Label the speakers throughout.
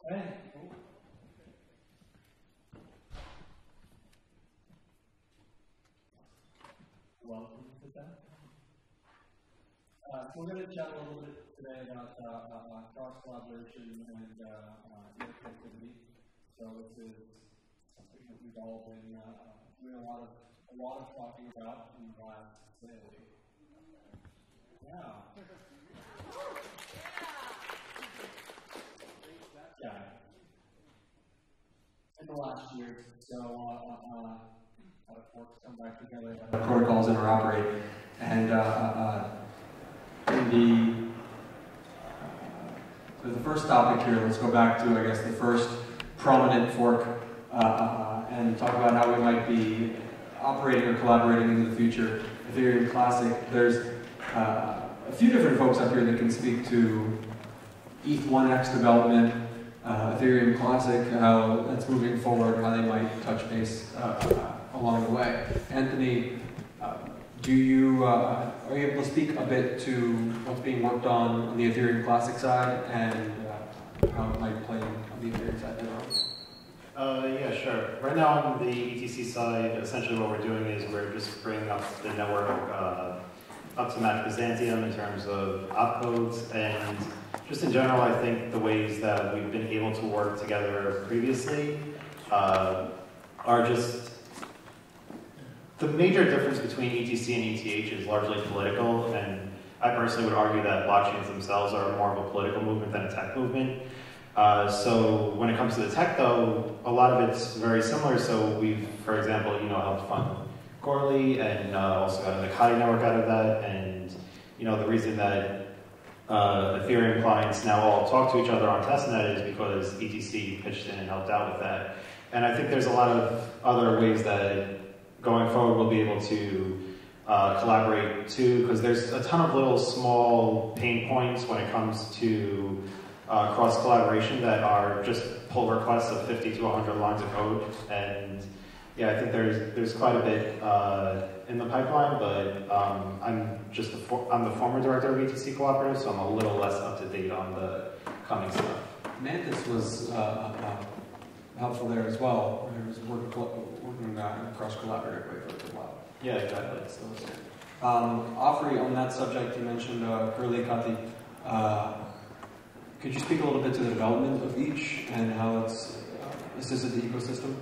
Speaker 1: Okay. Welcome to that. So we're going to chat a little bit today about cross-collaboration and connectivity. So this is something that we've all been doing a lot of talking about in the last day. Yeah. Yeah. In the last year, so how the forks come back together, how the protocols interoperate, and the first topic here, let's go back to, I guess, the first prominent fork and talk about how we might be operating or collaborating in the future. Ethereum Classic, there's a few different folks up here that can speak to ETH1X development, Ethereum Classic, how that's moving forward, how they might touch base along the way. Anthony, are you able to speak a bit to what's being worked on the Ethereum Classic side and how it might play on the Ethereum side later on?
Speaker 2: Yeah, sure. Right now on the ETC side, essentially what we're doing is we're just bringing up the network up to match Byzantium in terms of opcodes, and just in general, I think the ways that we've been able to work together previously are just the major difference between ETC and ETH is largely political, and I personally would argue that blockchains themselves are more of a political movement than a tech movement. So when it comes to the tech, though, a lot of it's very similar. So we've, for example, helped fund Goerli and also got a Nakati network out of that. And the reason that Ethereum clients now all talk to each other on testnet is because ETC pitched in and helped out with that. And I think there's a lot of other ways that going forward we'll be able to collaborate too, because there's a ton of little small pain points when it comes to cross-collaboration that are just pull requests of 50 to 100 lines of code. And yeah, I think there's quite a bit in the pipeline, but I'm the former director of ETC Cooperative, so I'm a little less up to date on the coming stuff.
Speaker 1: Mantis was helpful there as well. It was working in a cross-collaborative way for a while.
Speaker 2: Yeah, exactly.
Speaker 1: Afri, on that subject, you mentioned Goerli, Kati. Could you speak a little bit to the development of each and how it's assisted the ecosystem?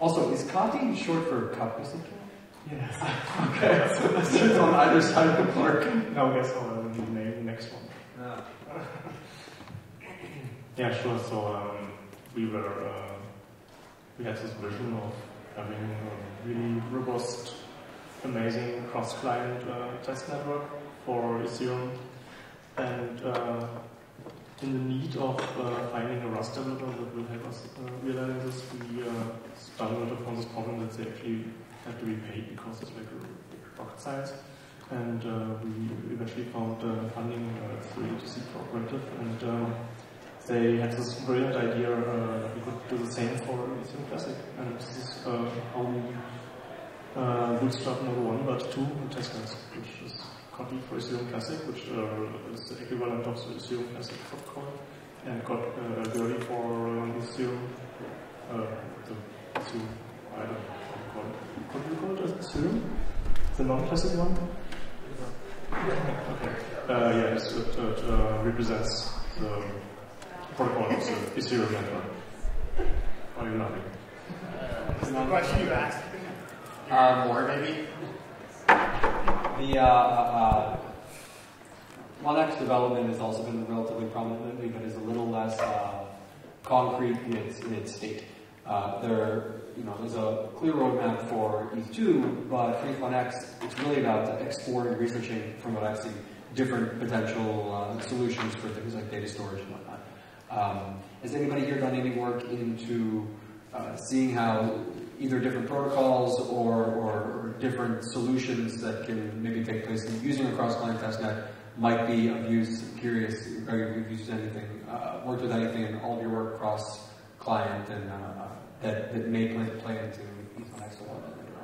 Speaker 1: Also, is Kati short for cup?
Speaker 3: Yes.
Speaker 1: Okay, so that's on either side of the clerk.
Speaker 3: No, guess I'll name the next one. Yeah, sure. So we had this vision of having a really robust, amazing cross-client test network for Ethereum, and in the need of finding a Rust developer that will help us realizing this, we stumbled upon this problem that they actually have to be paid because it's like a rocket science. And we eventually found funding through ETC Cooperative, and they had this brilliant idea that we could do the same for Ethereum Classic. And this is how we bootstrap not one but two testnets, which is Kotlin for Ethereum Classic, which is the equivalent of the Ethereum Classic protocol, and got Goerli for Ethereum. I don't know what do you call it as Ethereum? The non-classic one? Okay. Yeah, it represents the protocol of the Ethereum network. Or you nothing?
Speaker 4: Is the question you asked?
Speaker 1: More maybe? The 1X development has also been relatively prominent lately, but is a little less concrete in its state. There's a clear roadmap for ETH2, but for ETH1X, it's really about exploring and researching, from what I've seen, different potential solutions for things like data storage and whatnot. Has anybody here done any work into seeing how either different protocols or different solutions that can maybe take place in using a cross-client testnet might be of use? I'm curious if you've used anything, worked with anything in all of your work cross-client and that may play into ETH1X development later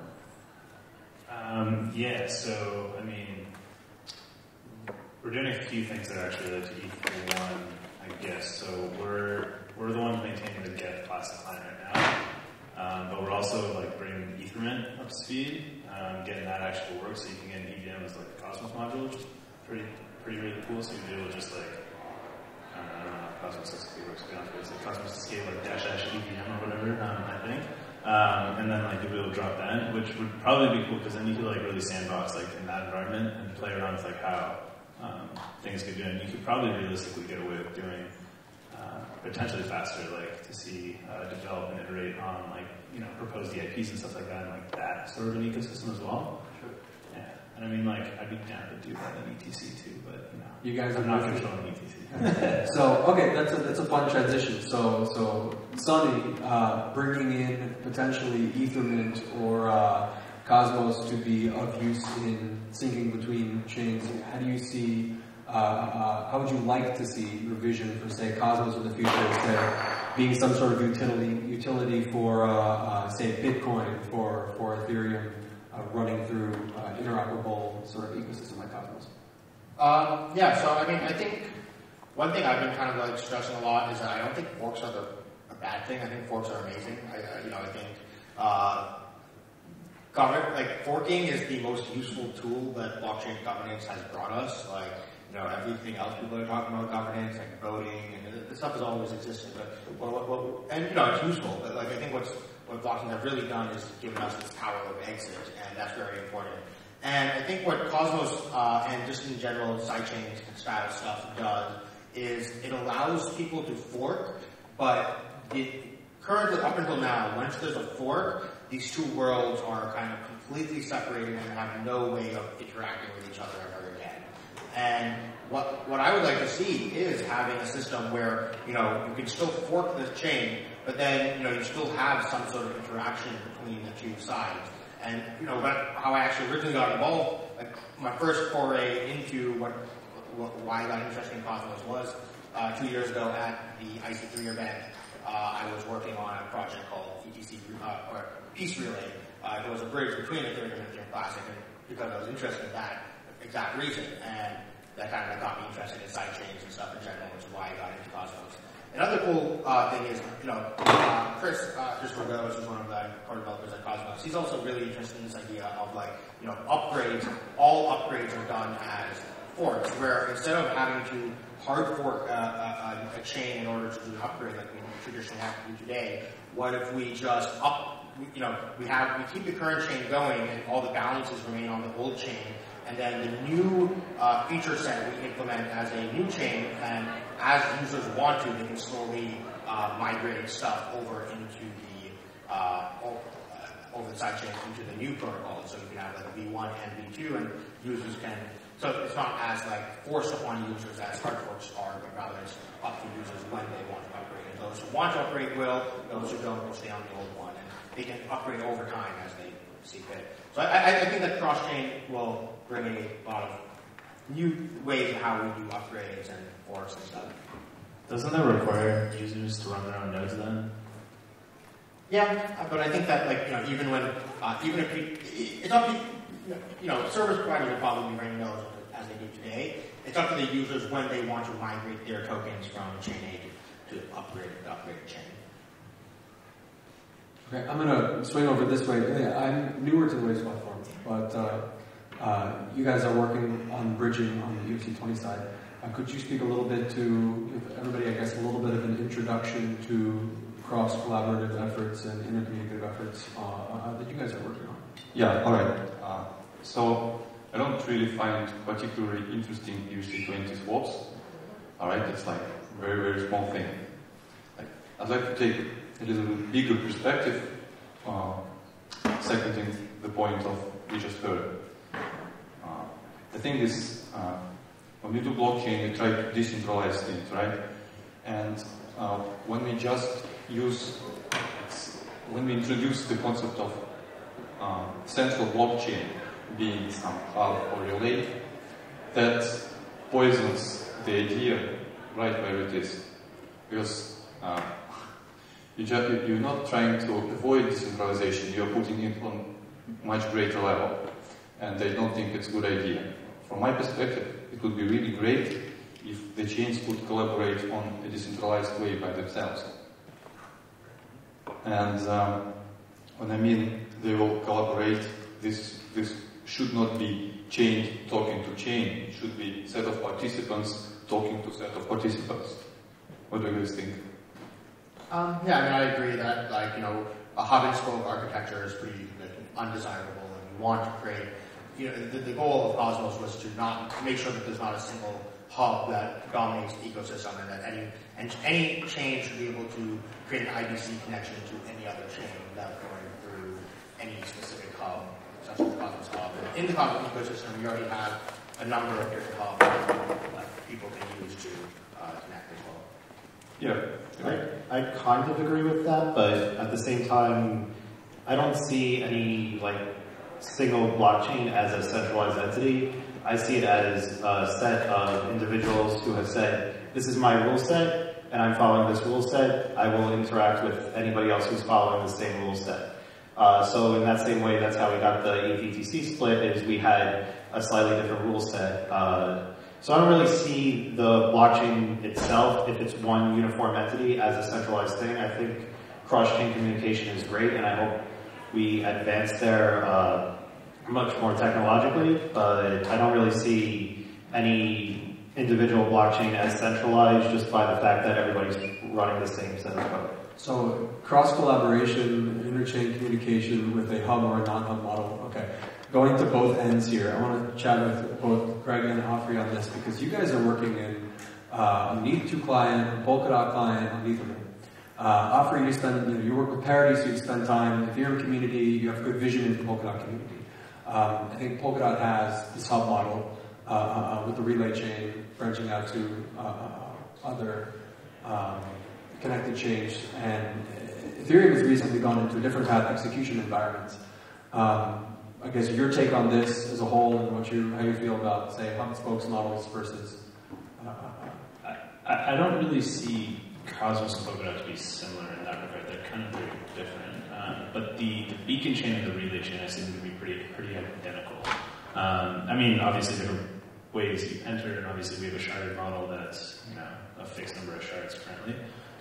Speaker 1: on.
Speaker 5: Yeah, so I mean, we're doing a few things that are actually related to ETH1, I guess. So we're also like bring Ethernet up to speed, getting that actually work, so you can get an EVM as like a Cosmos module, which is pretty really cool. So you'd be able to just like, I don't know how Cosmos SSD works, but it's like Cosmos SSD like dash EVM or whatever, I think. And then like you'll be able to drop that in, which would probably be cool because then you could like really sandbox like in that environment and play around with like how things could go. And you could probably realistically get away with doing potentially faster, like to see develop and iterate on like proposed EIPs and stuff like that, and like that sort of an ecosystem as well.
Speaker 1: Sure.
Speaker 5: Yeah, and I mean like I'd be down to do that in ETC too, but
Speaker 1: you guys
Speaker 5: I'm
Speaker 1: are
Speaker 5: not controlling ETC.
Speaker 1: So okay, that's a fun transition. So Sunny, bringing in potentially Ethernet or Cosmos to be of use in syncing between chains. How do you see? How would you like to see your vision for, say, Cosmos in the future, say, being some sort of utility for, say, Bitcoin, for Ethereum, running through interoperable sort of ecosystem like Cosmos?
Speaker 4: Yeah, so I mean, I think one thing I've been kind of like stressing a lot is that I don't think forks are a bad thing. I think forks are amazing. I think forking is the most useful tool that blockchain governance has brought us. Like, everything else people are talking about governance, like voting, and this stuff has always existed. But it's useful. But like, I think what blockchains have really done is given us this power of exit, and that's very important. And I think what Cosmos and just in general sidechains and Stratus stuff does is it allows people to fork, but currently up until now, once there's a fork, these two worlds are kind of completely separated and have no way of interacting with each other ever again. And what I would like to see is having a system where, you can still fork the chain, but then, you still have some sort of interaction between the two sides. And, how I actually originally got involved, like my first foray into why I got interested in Cosmos was 2 years ago at the IC3 event. I was working on a project called ETC, or Peace Relay. It was a bridge between Ethereum and Ethereum Classic, and because I was interested in that exact reason, and that kind of got me interested in sidechains and stuff in general, which is why I got into Cosmos. Another cool thing is, Chris Rogoz is one of the core developers at Cosmos. He's also really interested in this idea of upgrades. All upgrades are done as forks, where instead of having to hard fork a chain in order to do an upgrade like we traditionally have to do today, what if we just we keep the current chain going and all the balances remain on the old chain, and then the new feature set we implement as a new chain, and as users want to, they can slowly migrate stuff over into over the sidechain into the new protocol. So you can have like V1 and V2, and users can. So it's not as forced upon users as hard forks are, but rather it's up to users when they want to upgrade. And those who want to upgrade will; those who don't will stay on the old one, and they can upgrade over time as they see fit. So I think that cross-chain will bring a lot of new ways of how we do upgrades and forks and stuff.
Speaker 5: Doesn't that require users to run their own nodes then?
Speaker 4: Yeah, but I think that even if it's up to service providers will probably be running nodes as they do today. It's up to the users when they want to migrate their tokens from chain A to upgrade chain.
Speaker 1: Okay, I'm going to swing over this way. I'm newer to the Waves platform, but you guys are working on bridging on the UC20 side. Could you speak a little bit to give everybody, I guess, a little bit of an introduction to cross-collaborative efforts and intercommunicative efforts that you guys are working on?
Speaker 6: Yeah, all right. So I don't really find particularly interesting UC20 swaps. All right, it's like a very, very small thing. I'd like to take a little bit bigger perspective, seconding the point of we just heard. The thing is, when we do blockchain, we try to decentralize things, right? And when we just when we introduce the concept of central blockchain being some hub or relay, that poisons the idea right where it is. Because you're not trying to avoid decentralization, you're putting it on much greater level. And I don't think it's a good idea. From my perspective, it would be really great if the chains could collaborate on a decentralized way by themselves. And When I mean they will collaborate, this should not be chain talking to chain. It should be set of participants talking to set of participants. What do you guys think?
Speaker 4: Yeah, I mean, I agree that, like, you know, a hub and spoke architecture is pretty undesirable, and we want to create, you know, the goal of Cosmos was to not make sure that there's not a single hub that dominates the ecosystem, and that any chain should be able to create an IBC connection to any other chain without going through any specific hub, such as the Cosmos hub. And in the Cosmos ecosystem, we already have a number of different hubs that people can use to connect as well.
Speaker 6: Yeah.
Speaker 2: I kind of agree with that, but at the same time, I don't see any like single blockchain as a centralized entity. I see it as a set of individuals who have said, this is my rule set, and I'm following this rule set. I will interact with anybody else who's following the same rule set. So in that same way, that's how we got the ETHBC split, is we had a slightly different rule set. So I don't really see the blockchain itself, if it's one uniform entity, as a centralized thing. I think cross-chain communication is great, and I hope we advance there much more technologically, but I don't really see any individual blockchain as centralized just by the fact that everybody's running the same set of code.
Speaker 1: So cross-collaboration, interchain communication with a hub or a non-hub model. Okay. Going to both ends here, I want to chat with both Greg and Afri on this, because you guys are working in an ETH2 client, a Polkadot client, on Ethernet. Afri, you work with Parity, so you spend time in the Ethereum community, you have good vision into the Polkadot community. I think Polkadot has this hub model with the relay chain branching out to other connected chains, and Ethereum has recently gone into a different path, execution environments. I guess your take on this as a whole, and how you feel about, say, hub and spokes models versus.
Speaker 5: I don't really see Cosmos and Polkadot to be similar in that regard. They're kind of very different. But the beacon chain and the relay chain I see them to be pretty identical. I mean, obviously different ways you enter, and obviously we have a sharded model that's, you know, a fixed number of shards currently.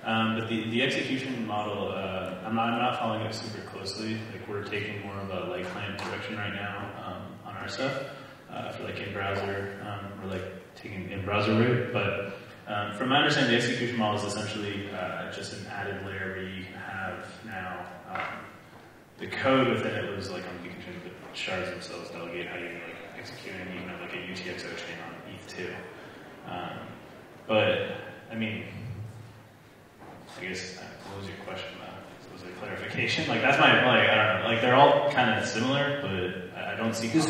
Speaker 5: But the execution model, I'm not following it super closely. Like, we're taking more of a light client direction right now on our stuff for like in-browser. We're like taking in-browser route. But from my understanding, the execution model is essentially just an added layer where you have now the code within it was like on the beacon chain, but shards themselves delegate how you're like executing, even at like a UTXO chain on ETH2. But I mean, I guess, what was your question about? Was it clarification? Like, that's my, like, I don't know. Like, they're all kind of similar, but I don't see.
Speaker 1: This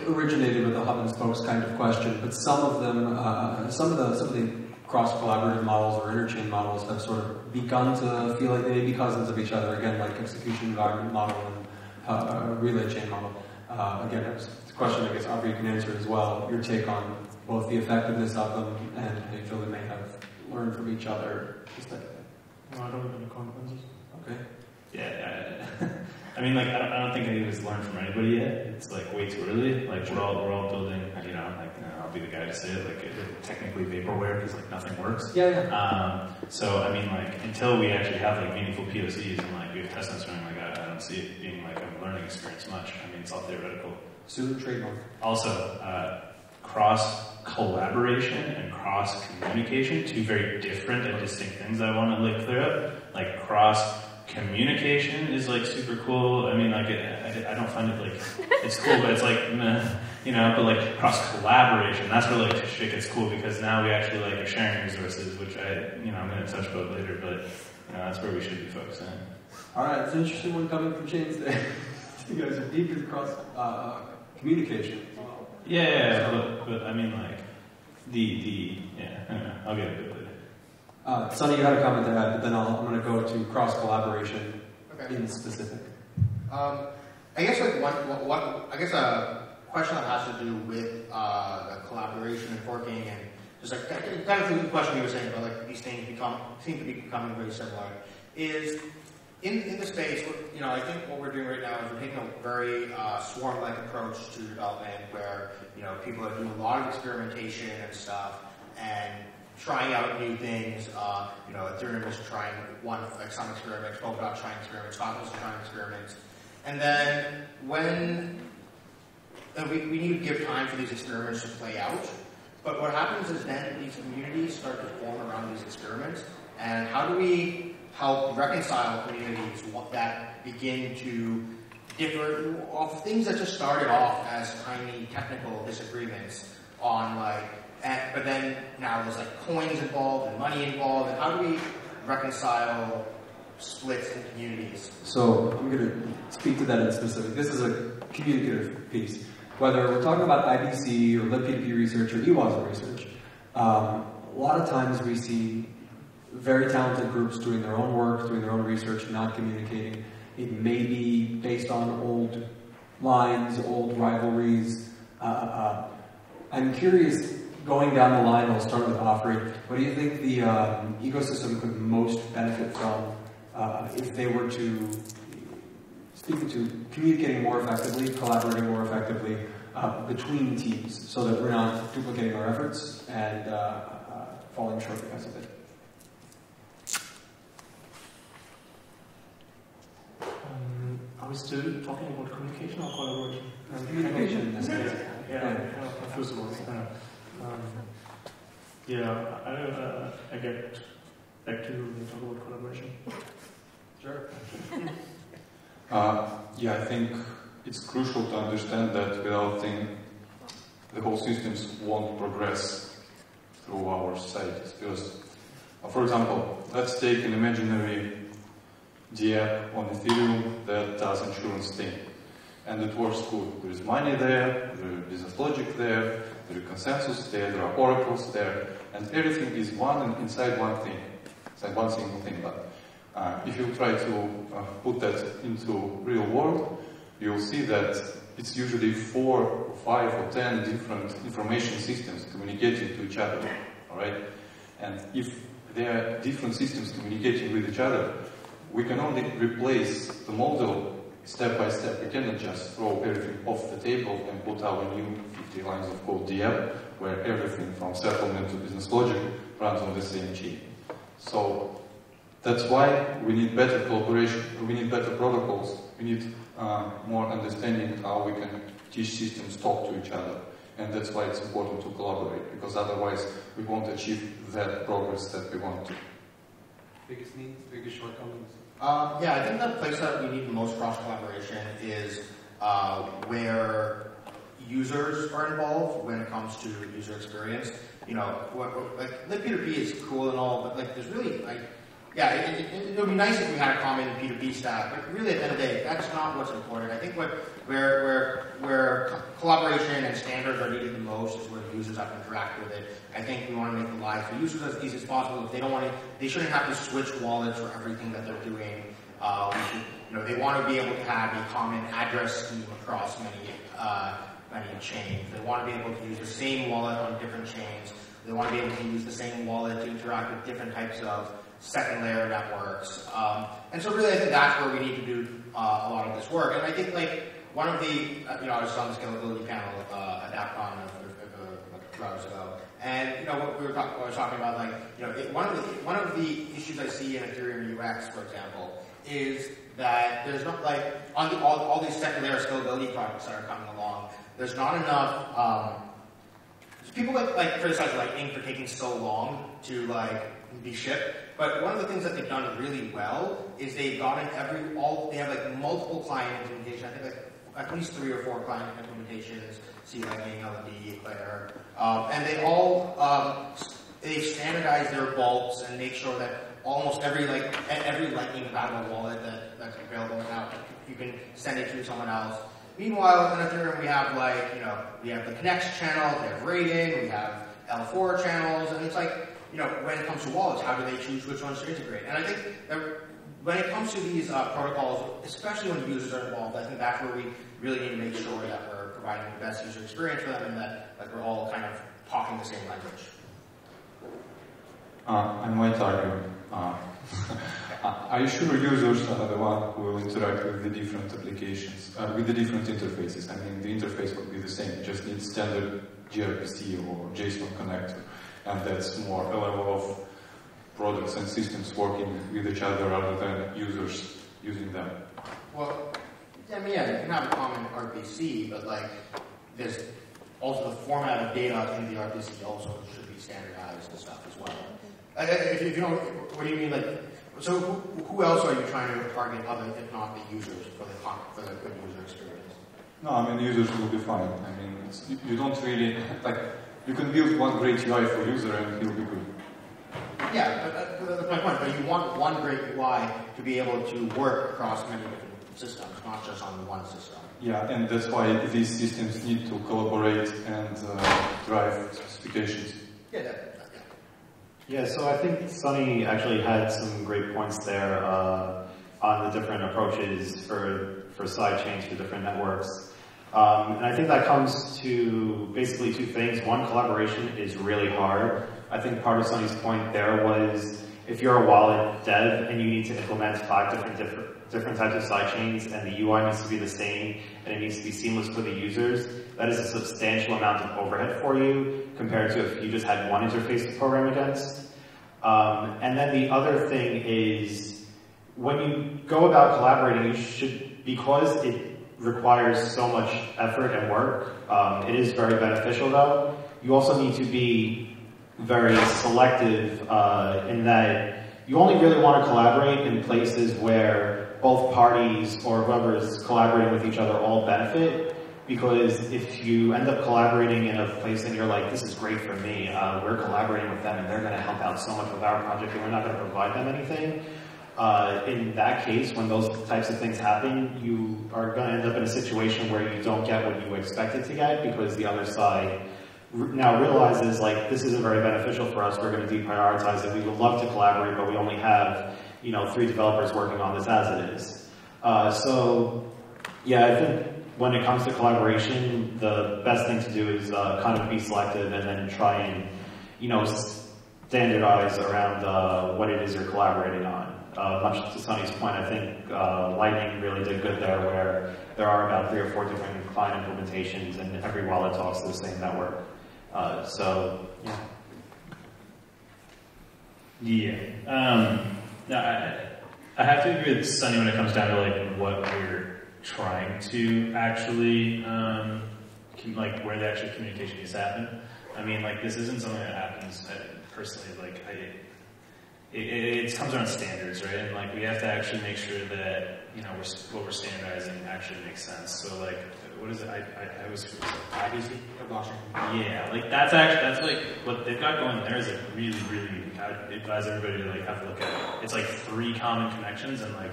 Speaker 1: originated with a hub and spokes kind of question, but some of them, some of the cross-collaborative models or interchain models have sort of begun to feel like they may be cousins of each other. Again, like execution environment model and relay chain model. Again, it's a question I guess Afri can answer as well. Your take on both the effectiveness of them and how you feel they may have learned from each other.
Speaker 3: No, I don't have any consequences.
Speaker 1: Okay.
Speaker 5: Yeah, I mean, like, I don't think anybody's learned from anybody yet. It's like way too early. Like, we're all building. You know, like, I'll be the guy to say it. Like, technically vaporware because like nothing works.
Speaker 1: Yeah.
Speaker 5: So I mean, like, until we actually have like meaningful POCs and like we have testnets running, like, I don't see it being like a learning experience much. I mean, it's all theoretical.
Speaker 1: Soon trademark.
Speaker 5: Also, cross collaboration and cross communication, two very different and distinct things I want to like clear up. Like, cross communication is like super cool. I mean, like, I don't find it like it's cool, but it's like meh, you know. But like cross collaboration, that's where like shit gets cool, because now we actually like are sharing resources, which I'm going to touch about later. But that's where we should be focusing.
Speaker 1: All right, it's an interesting one coming from Chains there. You guys are deep in cross communication.
Speaker 5: Yeah, but I mean, like, anyway, I'll get a bit later.
Speaker 1: Sonny, you had a comment to add, but then I'm going to go to cross-collaboration in specific.
Speaker 4: I guess like a question that has to do with the collaboration and forking, and just like kind of the question you were saying about like these things seem to be becoming very similar, is in the space, I think what we're doing right now is we're taking a very swarm-like approach to development, where people are doing a lot of experimentation and stuff, and trying out new things. Ethereum is trying some experiments, Polkadot trying experiments, Cosmos is trying experiments, And then when we need to give time for these experiments to play out. But what happens is then these communities start to form around these experiments. And how do we help reconcile communities that begin to differ off things that just started off as tiny technical disagreements on but then now there's like coins involved and money involved, and how do we reconcile splits in communities?
Speaker 1: So I'm going to speak to that in specific. This is a communicative piece. Whether we're talking about IBC or libp2p research or EWASA research, a lot of times we see very talented groups doing their own work, doing their own research, not communicating. It may be based on old lines, old rivalries. I'm curious, going down the line, I'll start with Afri. What do you think the ecosystem could most benefit from if they were to, speaking to communicating more effectively, collaborating more effectively between teams, so that we're not duplicating our efforts and falling short because of it?
Speaker 3: Are we still talking about communication or collaboration?
Speaker 1: Communication in this case.
Speaker 3: First of all, I get back to you when we talk about collaboration.
Speaker 1: Sure.
Speaker 6: Yeah, I think it's crucial to understand that without them, the whole systems won't progress through our societies. Because, for example, let's take an imaginary DApp on Ethereum that does insurance thing. And it works good. There is money there, there is business logic there, there is consensus there, there are oracles there, and everything is inside one thing, inside one single thing. But if you try to put that into real world, you'll see that it's usually 4 or 5 or 10 different information systems communicating to each other. All right? And if there are different systems communicating with each other, we can only replace the model step by step. We cannot just throw everything off the table and put our new 50 lines of code DApp, where everything from settlement to business logic runs on the same chain. So that's why we need better collaboration, we need better protocols, we need more understanding how we can teach systems talk to each other. And that's why it's important to collaborate, because otherwise we won't achieve that progress that we want to.
Speaker 1: Biggest needs, biggest shortcomings?
Speaker 4: Yeah, I think the place that we need the most cross-collaboration is where users are involved when it comes to user experience. You know, like libp2p is cool and all, but like there's really it would be nice if we had a common P2P stack, but really at the end of the day, that's not what's important. I think where collaboration and standards are needed the most is where the users have to interact with it. I think we want to make the life for users as easy as possible. If they don't want to, they shouldn't have to switch wallets for everything that they're doing. They want to be able to have a common address scheme across many chains. They want to be able to use the same wallet on different chains. They want to be able to use the same wallet to interact with different types of second layer networks. And so really I think that's where we need to do a lot of this work. And I think like one of the, I was on the scalability panel at DappCon a few hours ago. And what I was talking about, one of the issues I see in Ethereum UX, for example, is that there's not on all these second layer scalability projects that are coming along, there's not enough. People criticize Lightning for taking so long to be shipped. But one of the things that they've done really well is they've gotten they have multiple client implementations. I think at least 3 or 4 client implementations, Lightning, LND, Eclair, and they all they've standardized their vaults and make sure that almost every Lightning compatible wallet that's available now, you can send it to someone else. Meanwhile, in Ethereum, we have we have the Connects channel, we have Rating, we have L4 channels, and it's when it comes to wallets, how do they choose which ones to integrate? And I think that when it comes to these protocols, especially when users are involved, I think that's where we really need to make sure that we're providing the best user experience for them and that we're all kind of talking the same language.
Speaker 6: I might argue. Are you sure users are the one who will interact with the different applications, with the different interfaces? I mean, the interface could be the same. You just need standard gRPC or JSON connector. And that's more a level of products and systems working with each other rather than users using them.
Speaker 4: Well, I mean, yeah, you can have a common RPC, but like, there's also the format of data in the RPC also should be standardized and stuff as well. If you don't, what do you mean, like, so who else are you trying to target other, if not the users, for the good user experience?
Speaker 6: No, I mean, users will be fine. I mean, you don't really, like, you can build one great UI for user and he'll be good.
Speaker 4: Yeah, but that's my point. But you want one great UI to be able to work across many different systems, not just on one system.
Speaker 6: Yeah, and that's why these systems need to collaborate and drive specifications.
Speaker 2: Yeah, so I think Sunny actually had some great points there on the different approaches for side chains for different networks. And I think that comes to basically two things. One, collaboration is really hard. I think part of Sunny's point there was if you're a wallet dev and you need to implement 5 different types of side chains and the UI needs to be the same and it needs to be seamless for the users, that is a substantial amount of overhead for you compared to if you just had one interface to program against. And then the other thing is when you go about collaborating, you should, because it requires so much effort and work, it is very beneficial though. You also need to be very selective in that you only really want to collaborate in places where both parties or whoever is collaborating with each other all benefit, because if you end up collaborating in a place and you're like, this is great for me, we're collaborating with them and they're going to help out so much with our project and we're not going to provide them anything, in that case, when those types of things happen, you are going to end up in a situation where you don't get what you expected to get because the other side now realizes, like, this isn't very beneficial for us, we're going to deprioritize it. We would love to collaborate, but we only have, 3 developers working on this as it is. So, yeah, I think when it comes to collaboration, the best thing to do is kind of be selective and then try and, standardize around what it is you're collaborating on. Much to Sunny's point, I think Lightning really did good there, where there are about 3 or 4 different client implementations and every wallet talks to the same network. So, yeah.
Speaker 5: Yeah. No, I have to agree with Sunny when it comes down to like what we're trying to actually, like where the actual communication needs to happen. I mean, like this isn't something that happens personally. Like it comes around standards, right? And like we have to actually make sure that what we're standardizing actually makes sense. So like, what is it? I was IBC or blockchain. Yeah, like that's like what they've got going there is like really, really. I would advise everybody to like have a look at it. It's like 3 common connections, and like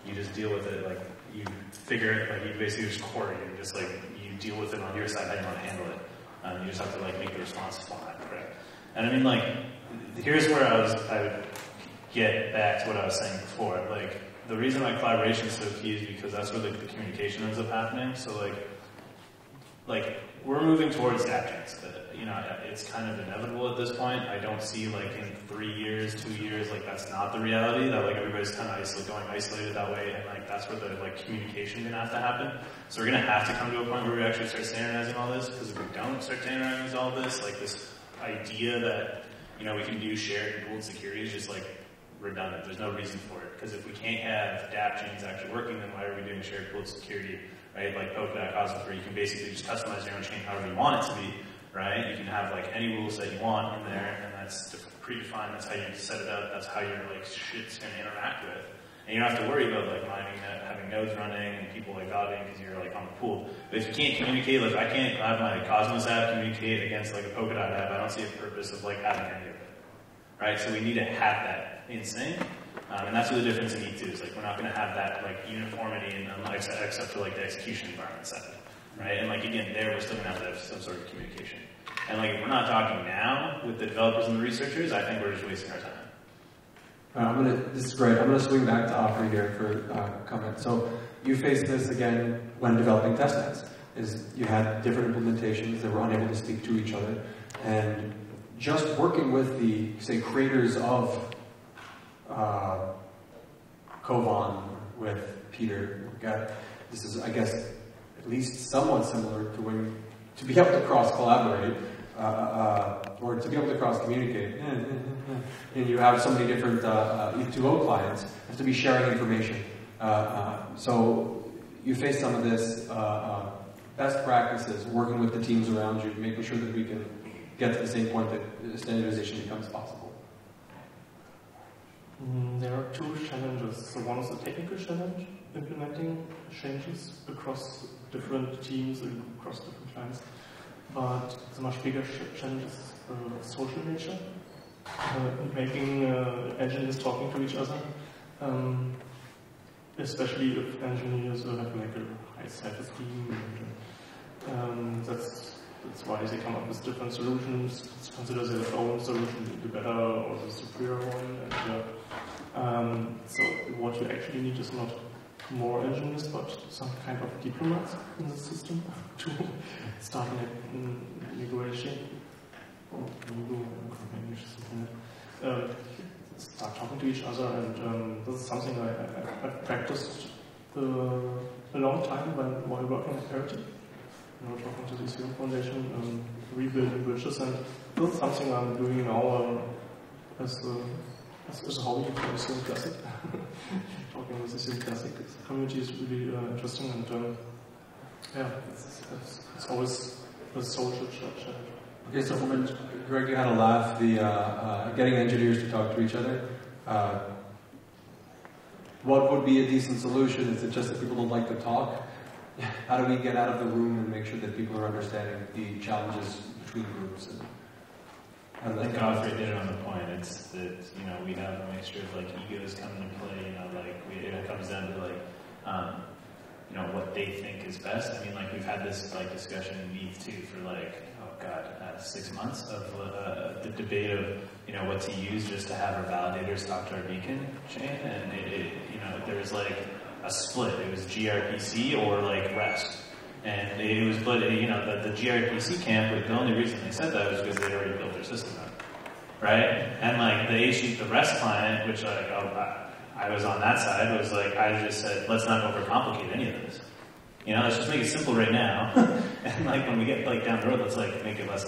Speaker 5: you just deal with it. Like you figure it. Like you basically just core it. You just like you deal with it on your side how you want to handle it. You just have to like make the responses fine, correct? And I mean like here's where I would get back to what I was saying before. Like the reason why collaboration is so key is because that's where like the communication ends up happening. So like we're moving towards DappCons. It's kind of inevitable at this point. I don't see like in 3 years, 2 years, like that's not the reality. That like everybody's kind of going isolated that way, and like that's where the like communication gonna have to happen. So we're gonna have to come to a point where we actually start standardizing all this. Because if we don't start standardizing all this, like this idea that we can do shared and pooled security is just like redundant. There's no reason for it. Because if we can't have DApp chains actually working, then why are we doing shared pooled security? Right? Like Polkadot, Cosmos, where you can basically just customize your own chain however you want it to be. Right? You can have like any rules that you want in there, and that's predefined. That's how you set it up. That's how your like shit's gonna interact with. And you don't have to worry about like mining, having nodes running, and people like validating because you're like on the pool. But if you can't communicate, like I can't have my Cosmos app communicate against like a Polkadot app. I don't see a purpose of like having any of it. Right? So we need to have that in sync. And that's what the difference in E2 is. Like we're not going to have that like uniformity except for like the execution environment side. Right? And like again, there we're still going to have some sort of communication. And like if we're not talking now with the developers and the researchers, I think we're just wasting our time.
Speaker 1: This is great. I'm going to swing back to Afri here for comment. So you faced this again when developing testnets. Is you had different implementations that were unable to speak to each other, and just working with the say creators of Kovan with Peter. This is, I guess, at least somewhat similar to when to be able to cross-collaborate or to be able to cross-communicate. And you have so many different ETH2O clients have to be sharing information. So you face some of this best practices, working with the teams around you, making sure that we can get to the same point that standardization becomes possible?
Speaker 3: There are two challenges. So one is the technical challenge, implementing changes across different teams and across different clients. But the much bigger challenge is social nature, making engineers talking to each other, especially if engineers have like a high self-esteem. And that's why they come up with different solutions, consider their own solution the better or the superior one. And, so what you actually need is not more engineers, but some kind of diplomats in the system to start negotiation. Start talking to each other, and this is something I've practiced a long time while working at Parity. Talking to the Student Foundation, rebuilding bridges, and this is something I'm doing now as a hobby for the Student Classic. Talking with the Student Classic community is really interesting, and it's always a social challenge.
Speaker 1: Okay, so Greg, you had a laugh, the getting engineers to talk to each other. What would be a decent solution? Is it just that people don't like to talk? How do we get out of the room and make sure that people are understanding the challenges between groups? And
Speaker 5: I think Afri did it on the point. It's that, we have a mixture of like egos coming into play, it comes down to what they think is best. I mean, like we've had this like discussion in ETH2 for 6 months of the debate of, what to use just to have our validators talk to our beacon chain, and there was like a split. It was gRPC or like REST. And it was, but the gRPC camp, the only reason they said that was because they already built their system up, right? And like the REST client, which I was on that side, was like, I just said, let's not overcomplicate any of this. Let's just make it simple right now. And like when we get like down the road, let's like make it more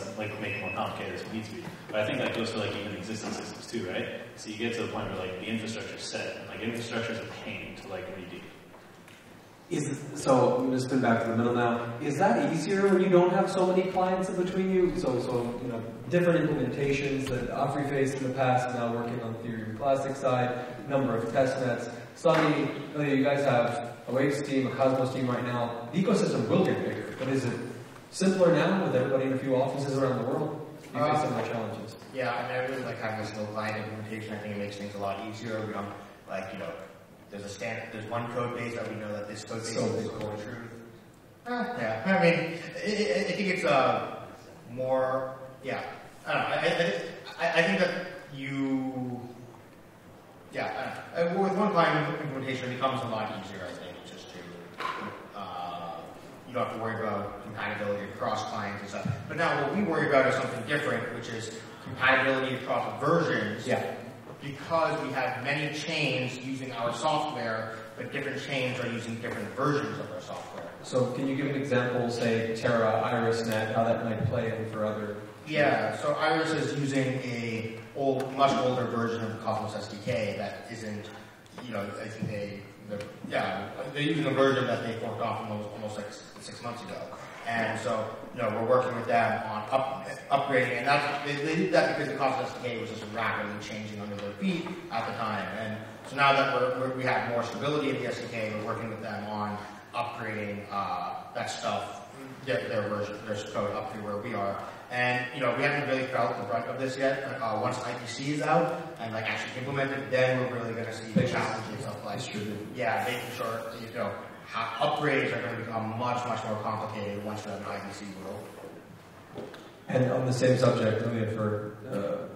Speaker 5: complicated as we need to be. But I think that goes for like even existing systems too, right? So you get to the point where like the infrastructure is set, and like infrastructure is a pain to like redo.
Speaker 1: So I'm going to spin back to the middle now. Is that easier when you don't have so many clients in between you? So different implementations that Afri faced in the past, now working on the Ethereum Classic side, number of test nets. Suddenly, you guys have a Waves team, a Cosmos team right now. The ecosystem will get bigger, but is it simpler now with everybody in a few offices around the world? Do you face some more challenges?
Speaker 4: Yeah, I really like having this low client implementation. I think it makes things a lot easier. We don't there's one code base that we know that this code base is core truth. Yeah, I mean, I think it's more, yeah, I don't know, I think that with one client implementation it becomes a lot easier, I think, just to, you don't have to worry about compatibility across clients and stuff. But now what we worry about is something different, which is compatibility across versions.
Speaker 1: Yeah.
Speaker 4: Because we have many chains using our software, but different chains are using different versions of our software.
Speaker 1: So can you give an example, say Terra, IrisNet, how that might play in for other...
Speaker 4: Yeah, so Iris is using a much older version of the Cosmos SDK that isn't, I think they're using a version that they forked off almost like 6 months ago. And so, we're working with them on upgrading, and they did that because the Cosmos SDK was just rapidly changing under their feet at the time. And so now that we have more stability in the SDK, we're working with them on upgrading that stuff, their version, their code up to where we are. And we haven't really felt the brunt of this yet. Once IPC is out and actually implemented, then we're really going to see the challenges of making sure upgrades are going to become much, much more complicated once we have an IPC world.
Speaker 1: And on the same subject, Ilya, for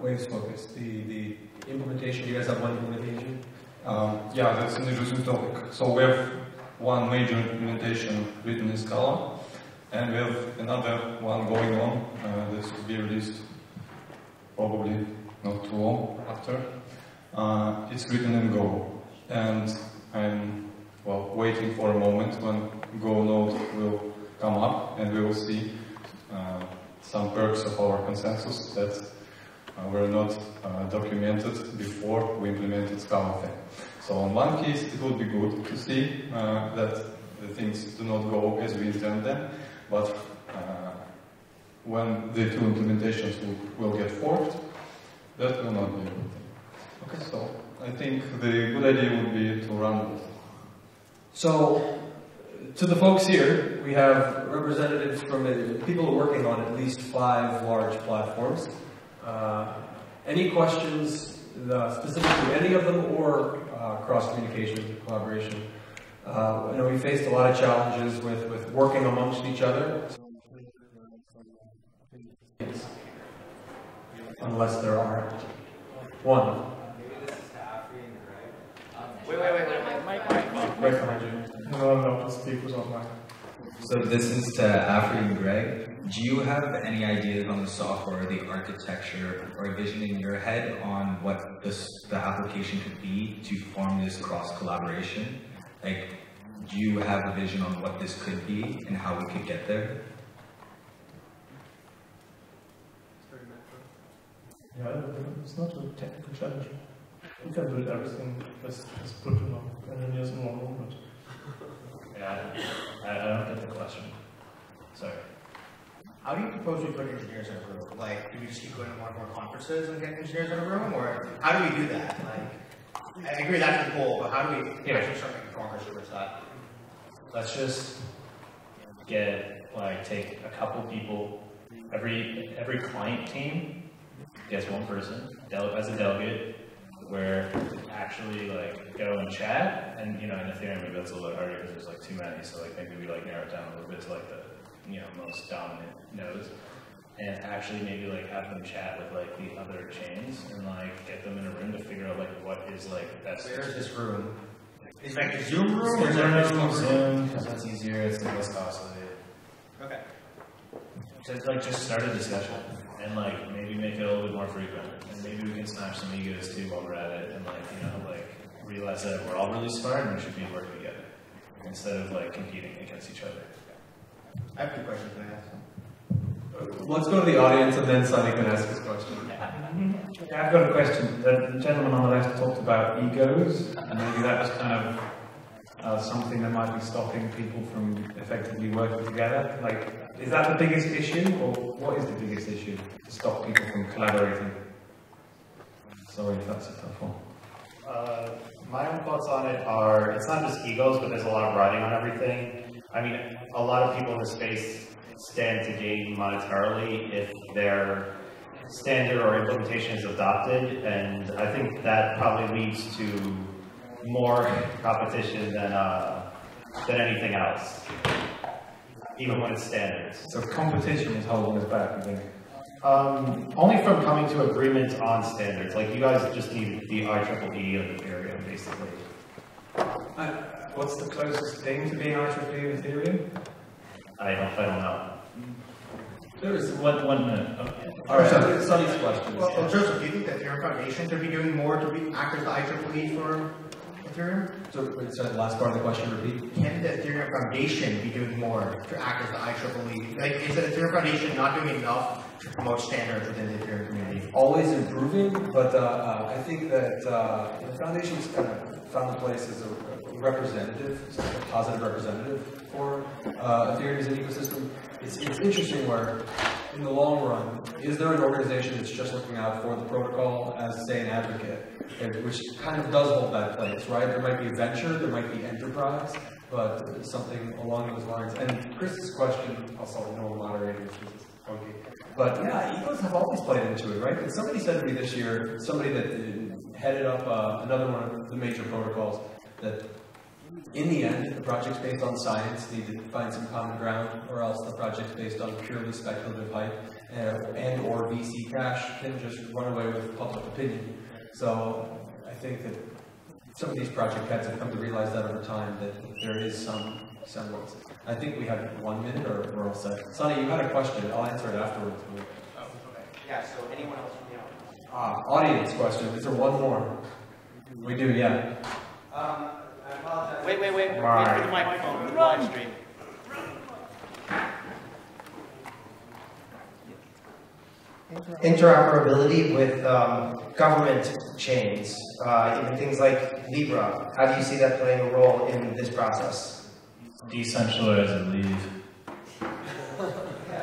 Speaker 1: Waves Focus, the implementation, you guys have one implementation?
Speaker 7: Yeah, that's an interesting topic. So we have one major implementation written in Scala, and we have another one going on. This will be released probably not too long after. It's written in Go, and I'm waiting for a moment when Go node will come up, and we will see some perks of our consensus that were not documented before we implemented Scala thing. So on one case, it would be good to see that the things do not go as we intend them, but when the two implementations will get forked, that will not be a good thing. Okay, so I think the good idea would be to run.
Speaker 8: So, to the folks here, we have representatives from people working on at least 5 large platforms. Any questions specific to any of them, or cross-communication, collaboration? I know we faced a lot of challenges with working amongst each other. Unless there are one.
Speaker 9: Maybe this is to Afri and Greg.
Speaker 10: Wait. Mike.
Speaker 8: Right behind you.
Speaker 3: No, speak without mic.
Speaker 9: So this is to Afri and Greg. Do you have any ideas on the software, the architecture, or a vision in your head on what the application could be to form this cross-collaboration? Like, do you have a vision on what this could be and how we could get there?
Speaker 3: Yeah, it's not a technical challenge. We can build everything. Let's put engineers in one room. But
Speaker 5: Yeah, I don't get the question. Sorry.
Speaker 4: How do you propose we put engineers in a room? Like, do we just keep going to more conferences and get engineers in a room, or how do we do that? Like, I agree that's the goal, but how do we actually start making progress towards that?
Speaker 5: Let's just take a couple people. Every client team gets one person as a delegate, where actually go and chat. And in Ethereum maybe that's a little harder because there's too many. So maybe we narrow it down a little bit to the most dominant nodes, and actually maybe have them chat with the other chains and get them in a room to figure out what is best.
Speaker 4: Where's this room? Is it a Zoom room? Or is
Speaker 5: Zoom, because that's easier. It's the less costly.
Speaker 4: Okay.
Speaker 5: So just start a discussion and maybe make it a little bit more frequent, and maybe we can snatch some egos too while we're at it, and realize that we're all really smart and we should be working together instead of competing against each other.
Speaker 4: I have 2 questions to ask.
Speaker 8: Let's go to the audience and then Sonny can ask his question.
Speaker 3: yeah, I've got a question. The gentleman on the left talked about egos, and maybe that was kind of something that might be stopping people from effectively working together. Is that the biggest issue, or what is the biggest issue to stop people from collaborating? Sorry if that's a tough one.
Speaker 2: My own thoughts on it are, it's not just egos, but there's a lot of riding on everything. I mean, a lot of people in the space stand to gain monetarily if their standard or implementation is adopted, and I think that probably leads to more competition than anything else, even when it's standards.
Speaker 3: So competition is holding us back, you think?
Speaker 2: Only from coming to agreement on standards. You guys just need the IEEE of Ethereum, basically.
Speaker 3: What's the closest thing to being IEEE of Ethereum?
Speaker 2: I don't know.
Speaker 8: There is
Speaker 5: One minute. Okay.
Speaker 8: all right. Sonny's question.
Speaker 4: Well, Joseph, do you think that Ethereum Foundation should be doing more to act as the IEEE for Ethereum?
Speaker 8: So, the last part of the question, repeat.
Speaker 4: Can the Ethereum Foundation be doing more to act as the IEEE? Is the Ethereum Foundation not doing enough to promote standards within the Ethereum community?
Speaker 8: Always improving, but I think that the foundation's kind of found a place as a representative, a positive representative for Ethereum as an ecosystem. It's interesting where, in the long run, is there an organization that's just looking out for the protocol as, say, an advocate, which kind of does hold that place, right? There might be a venture, there might be enterprise, but something along those lines. And Chris's question, also no moderator, which is funky. But yeah, egos have always played into it, right? And somebody said to me this year, somebody that headed up another one of the major protocols, that in the end, the projects based on science need to find some common ground, or else the projects based on purely speculative hype and or VC cash can just run away with public opinion. So I think that some of these project heads have come to realize that over time, that there is some semblance. I think we have 1 minute, or we're all set. Sonny, you had a question. I'll answer it afterwards.
Speaker 10: Oh, okay. Yeah, so anyone else from the audience?
Speaker 8: Audience question. Is there one more? We do, yeah.
Speaker 10: I apologize. Wait for the microphone for the live stream.
Speaker 11: Interoperability with government chains, even things like Libra. How do you see that playing a role in this process?
Speaker 5: Decentralize and leave.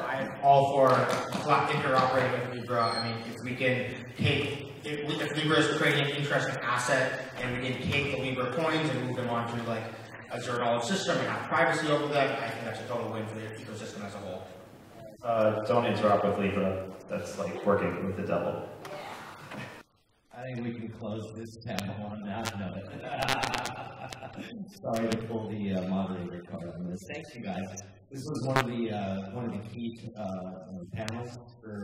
Speaker 12: I'm all for interoperating with Libra. I mean, if we can take, if Libra is creating an interesting asset, and we can take the Libra coins and move them onto like a $0 system and have privacy over them, I think that's a total win for the ecosystem as a whole.
Speaker 2: Don't interrupt with Libra. That's like working with the devil.
Speaker 13: I think we can close this panel on that note. Sorry to pull the moderator card on this. Thanks, you guys. This was one of the key panels for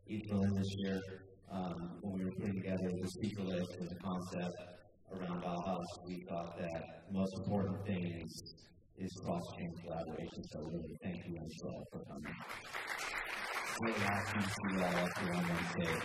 Speaker 13: ETHBerlin this year. When we were putting together the speaker list and the concept around Bauhaus, we thought that the most important thing is cross-chain collaboration. So really, thank you, Angela, for coming. Really happy to see you all up here on Wednesday.